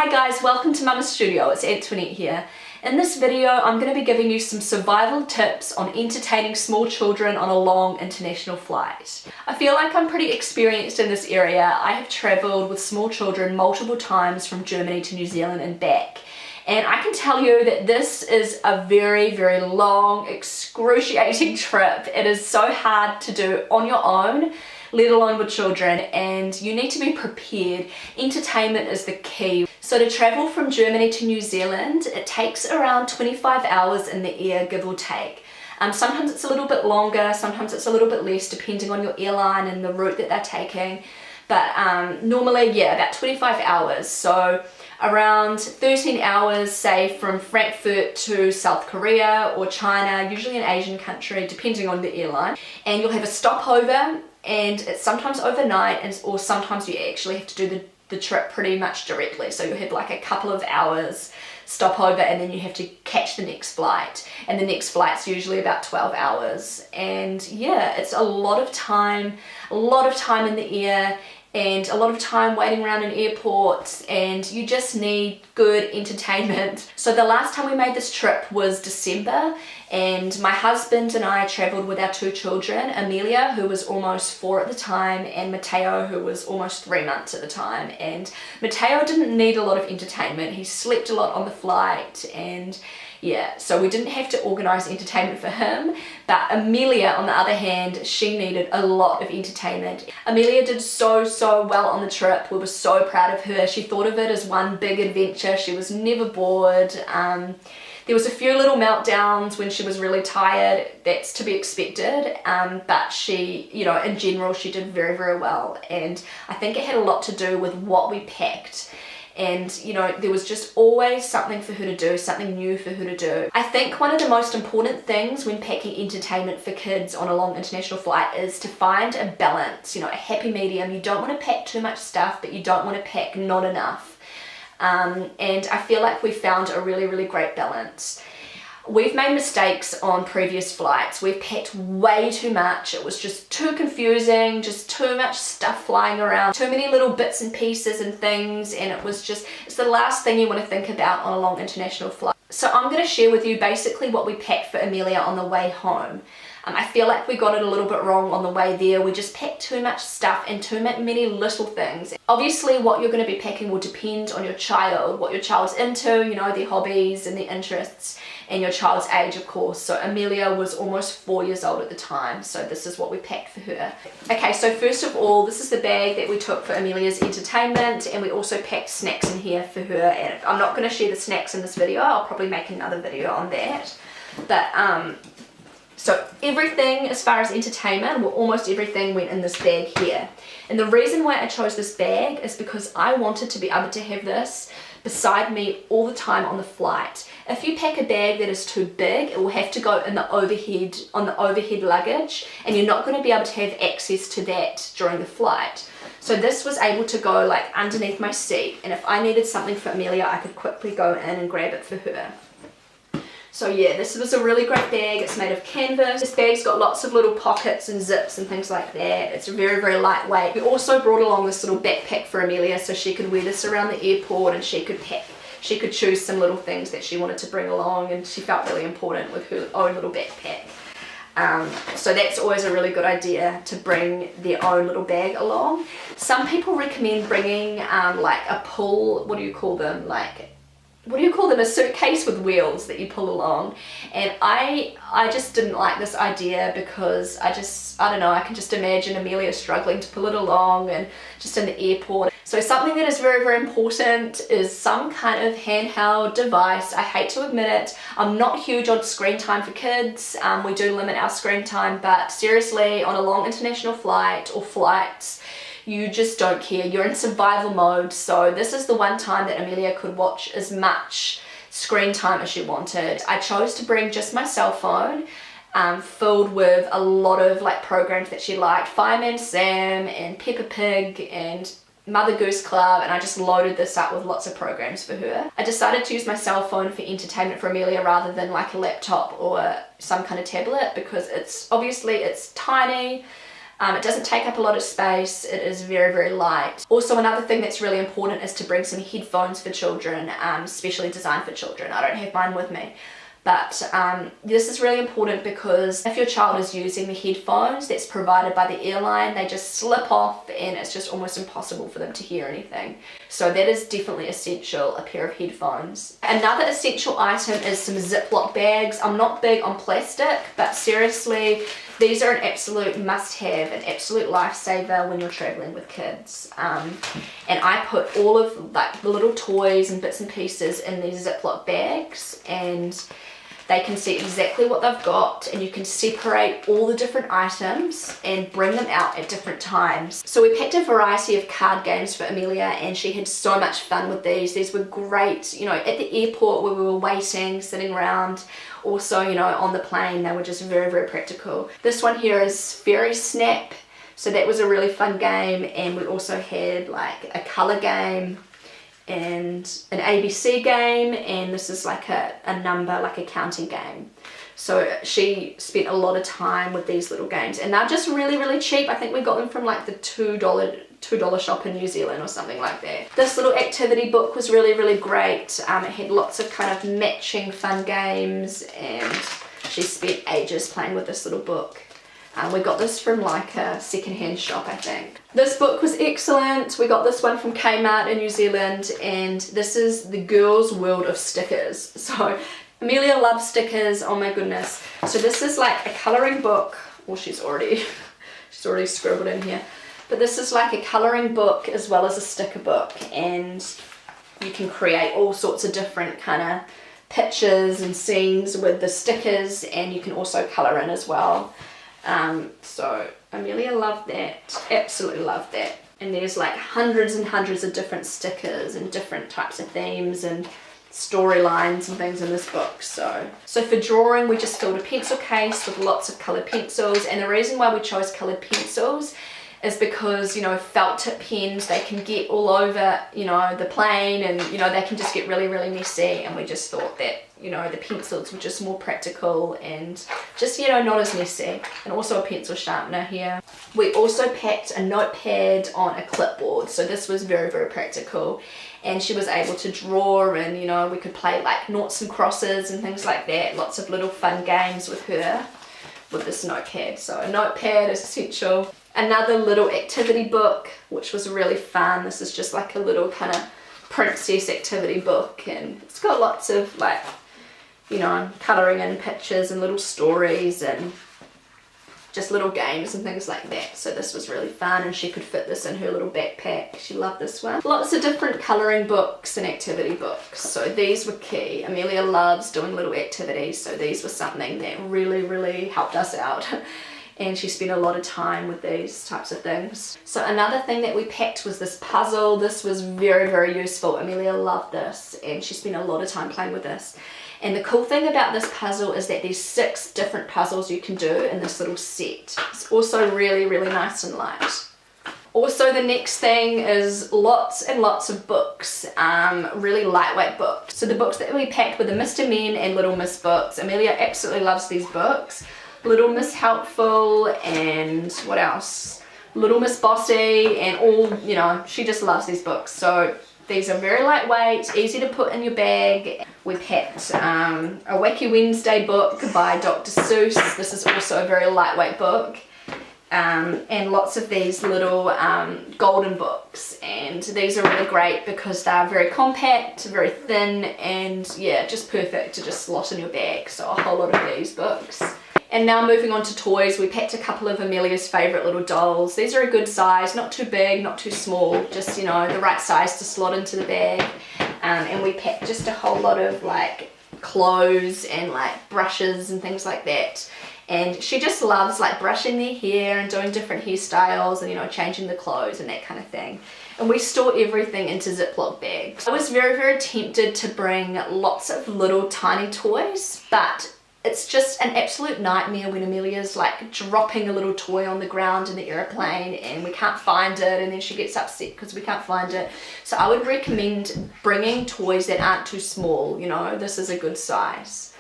Hi guys, welcome to Mama's Studio, it's Antoinette here. In this video I'm going to be giving you some survival tips on entertaining small children on a long international flight. I feel like I'm pretty experienced in this area. I have travelled with small children multiple times from Germany to New Zealand and back. And I can tell you that this is a very, very long, excruciating trip. It is so hard to do on your own, let alone with children, and you need to be prepared. Entertainment is the key. So to travel from Germany to New Zealand, it takes around 25 hours in the air, give or take. Sometimes it's a little bit longer, sometimes it's a little bit less, depending on your airline and the route that they're taking. But normally, yeah, about 25 hours. So around 13 hours, say, from Frankfurt to South Korea or China, usually an Asian country, depending on the airline. And you'll have a stopover, and it's sometimes overnight, or sometimes you actually have to do the trip pretty much directly. So you'll have like a couple of hours stopover, and then you have to catch the next flight. And the next flight's usually about 12 hours. And yeah, it's a lot of time in the air, and a lot of time waiting around in airports, and you just need good entertainment. So the last time we made this trip was December, and my husband and I travelled with our two children, Amelia, who was almost 4 at the time, and Matteo, who was almost 3 months at the time. And Matteo didn't need a lot of entertainment. He slept a lot on the flight, and yeah, so we didn't have to organise entertainment for him. But Amelia, on the other hand, she needed a lot of entertainment. Amelia did so well on the trip. We were so proud of her. She thought of it as one big adventure. She was never bored. There was a few little meltdowns when she was really tired. That's to be expected. But she, you know, in general, she did very well. And I think it had a lot to do with what we packed. And, you know, there was just always something for her to do, something new for her to do. I think one of the most important things when packing entertainment for kids on a long international flight is to find a balance, you know, a happy medium. You don't want to pack too much stuff, but you don't want to pack not enough. And I feel like we found a really great balance. We've made mistakes on previous flights. We've packed way too much. It was just too confusing, just too much stuff flying around, too many little bits and pieces and things, and it's the last thing you want to think about on a long international flight. So I'm going to share with you basically what we packed for Amelia on the way home. I feel like we got it a little bit wrong on the way there. We just packed too much stuff and too many little things. Obviously, what you're going to be packing will depend on your child, what your child's into, you know, their hobbies and their interests, and your child's age, of course. So Amelia was almost 4 years old at the time, so this is what we packed for her. Okay, so first of all, this is the bag that we took for Amelia's entertainment, and we also packed snacks in here for her. And I'm not going to share the snacks in this video. I'll probably make another video on that. But so everything as far as entertainment, well, almost everything went in this bag here. And the reason why I chose this bag is because I wanted to be able to have this beside me all the time on the flight. If you pack a bag that is too big, it will have to go in the overhead, on the overhead luggage, and you're not going to be able to have access to that during the flight. So this was able to go like underneath my seat, and if I needed something for Amelia, I could quickly go in and grab it for her. So yeah, this was a really great bag. It's made of canvas. This bag's got lots of little pockets and zips and things like that. It's very lightweight. We also brought along this little backpack for Amelia, so she could wear this around the airport, and she could pack. She could choose some little things that she wanted to bring along, and she felt really important with her own little backpack. So that's always a really good idea, to bring their own little bag along. Some people recommend bringing like a pull, what do you call them, a suitcase with wheels that you pull along. And I just didn't like this idea, because I don't know, I can just imagine Amelia struggling to pull it along, and just in the airport. So something that is very important is some kind of handheld device. I hate to admit it, I'm not huge on screen time for kids. We do limit our screen time, but seriously, on a long international flight or flights, you just don't care. You're in survival mode. So this is the one time that Amelia could watch as much screen time as she wanted. I chose to bring just my cell phone, filled with a lot of like programs that she liked, Fireman Sam and Peppa Pig and Mother Goose Club, and I just loaded this up with lots of programs for her. I decided to use my cell phone for entertainment for Amelia rather than like a laptop or some kind of tablet, because it's tiny. It doesn't take up a lot of space. It is very, very light. Also, another thing that's really important is to bring some headphones for children, specially designed for children. I don't have mine with me. But this is really important because if your child is using the headphones that's provided by the airline, they just slip off and it's just almost impossible for them to hear anything. So that is definitely essential, a pair of headphones. Another essential item is some Ziploc bags. I'm not big on plastic, but seriously, these are an absolute must-have, an absolute lifesaver when you're traveling with kids. And I put all of like the little toys and bits and pieces in these Ziploc bags, and they can see exactly what they've got, and you can separate all the different items and bring them out at different times. So we packed a variety of card games for Amelia, and she had so much fun with these. These were great, you know, at the airport where we were waiting, sitting around. Also, you know, on the plane, they were just very, very practical. This one here is Fairy Snap. So that was a really fun game, and we also had like a colour game and an ABC game, and this is like a number, like a counting game. So she spent a lot of time with these little games, and they're just really, really cheap. I think we got them from like the $2 shop in New Zealand or something like that. This little activity book was really, really great. It had lots of kind of matching fun games, and she spent ages playing with this little book. We got this from like a secondhand shop, I think. This book was excellent. We got this one from Kmart in New Zealand, and this is The Girl's World of Stickers. So Amelia loves stickers, oh my goodness. So this is like a colouring book. Well, she's already scribbled in here. But this is like a colouring book as well as a sticker book, and you can create all sorts of different kind of pictures and scenes with the stickers, and you can also colour in as well. So Amelia loved that, absolutely loved that. And there's like hundreds and hundreds of different stickers and different types of themes and storylines and things in this book. So for drawing, we just filled a pencil case with lots of coloured pencils, and the reason why we chose coloured pencils is because, you know, felt tip pens, they can get all over, you know, the plane, and, you know, they can just get really, really messy, and we just thought that, you know, the pencils were just more practical and just, you know, not as messy. And also a pencil sharpener here. We also packed a notepad on a clipboard, so this was very, very practical, and she was able to draw, and, you know, we could play like noughts and crosses and things like that. Lots of little fun games with her with this notepad. So a notepad is essential. Another little activity book, which was really fun. This is just like a little kind of princess activity book, and it's got lots of like, you know, colouring in pictures and little stories and just little games and things like that. So this was really fun, and she could fit this in her little backpack. She loved this one. Lots of different colouring books and activity books. So these were key. Amelia loves doing little activities, so these were something that really, really helped us out. And she spent a lot of time with these types of things. So another thing that we packed was this puzzle. This was very, very useful. Amelia loved this, and she spent a lot of time playing with this. And the cool thing about this puzzle is that there's 6 different puzzles you can do in this little set. It's also really, really nice and light. Also, the next thing is lots and lots of books, really lightweight books. So the books that we packed were the Mr. Men and Little Miss books. Amelia absolutely loves these books. Little Miss Helpful, and what else? Little Miss Bossy, and all, you know, she just loves these books. So these are very lightweight, easy to put in your bag. We packed a Wacky Wednesday book by Dr. Seuss. This is also a very lightweight book. And lots of these little golden books, and these are really great because they're very compact, very thin, and yeah, just perfect to just slot in your bag. So a whole lot of these books. And now moving on to toys, we packed a couple of Amelia's favourite little dolls. These are a good size, not too big, not too small, just, you know, the right size to slot into the bag. And we packed just a whole lot of like clothes and like brushes and things like that. And she just loves like brushing their hair and doing different hairstyles and, you know, changing the clothes and that kind of thing. And we store everything into Ziploc bags. I was very, very tempted to bring lots of little tiny toys, but it's just an absolute nightmare when Amelia's like dropping a little toy on the ground in the airplane and we can't find it, and then she gets upset because we can't find it. So I would recommend bringing toys that aren't too small, you know, this is a good size.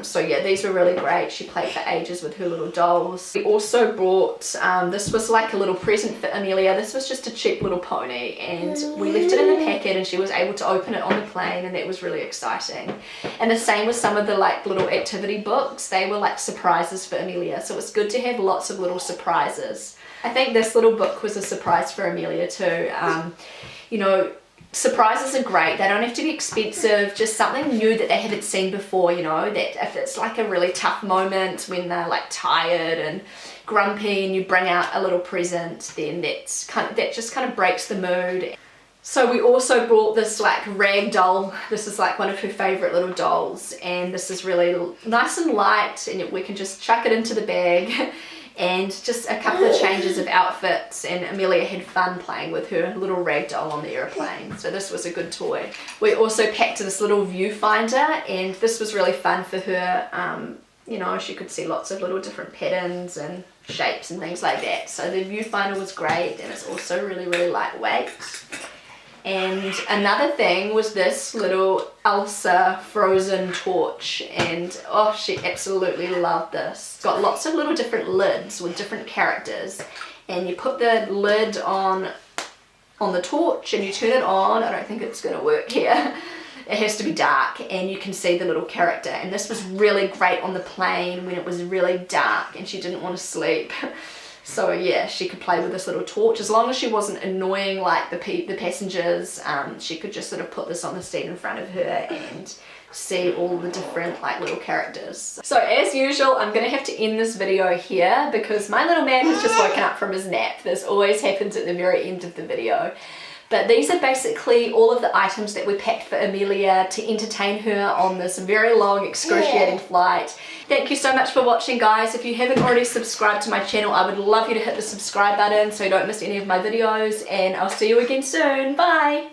So yeah, these were really great. She played for ages with her little dolls. We also brought, this was like a little present for Amelia. This was just a cheap little pony, and we left it in a packet and she was able to open it on the plane, and that was really exciting. And the same with some of the like little activity books. They were like surprises for Amelia, so it's good to have lots of little surprises. I think this little book was a surprise for Amelia too. You know, surprises are great. They don't have to be expensive, just something new that they haven't seen before, you know, that if it's like a really tough moment when they're like tired and grumpy and you bring out a little present, then that just kind of breaks the mood. So we also brought this like rag doll. This is like one of her favorite little dolls, and this is really nice and light, and we can just chuck it into the bag. And just a couple of changes of outfits, and Amelia had fun playing with her little rag doll on the airplane, so this was a good toy. We also packed this little viewfinder, and this was really fun for her. You know, she could see lots of little different patterns and shapes and things like that, so the viewfinder was great, and it's also really, really lightweight. And another thing was this little Elsa frozen torch, and oh, she absolutely loved this. It's got lots of little different lids with different characters, and you put the lid on the torch and you turn it on. I don't think it's going to work here. It has to be dark, and you can see the little character, and this was really great on the plane when it was really dark and she didn't want to sleep. So yeah, she could play with this little torch. As long as she wasn't annoying like the passengers, she could just sort of put this on the seat in front of her and see all the different like little characters. So as usual, I'm gonna have to end this video here because my little man has just woken up from his nap. This always happens at the very end of the video. But these are basically all of the items that we packed for Amelia to entertain her on this very long, excruciating flight. Thank you so much for watching, guys. If you haven't already subscribed to my channel, I would love you to hit the subscribe button so you don't miss any of my videos, and I'll see you again soon. Bye!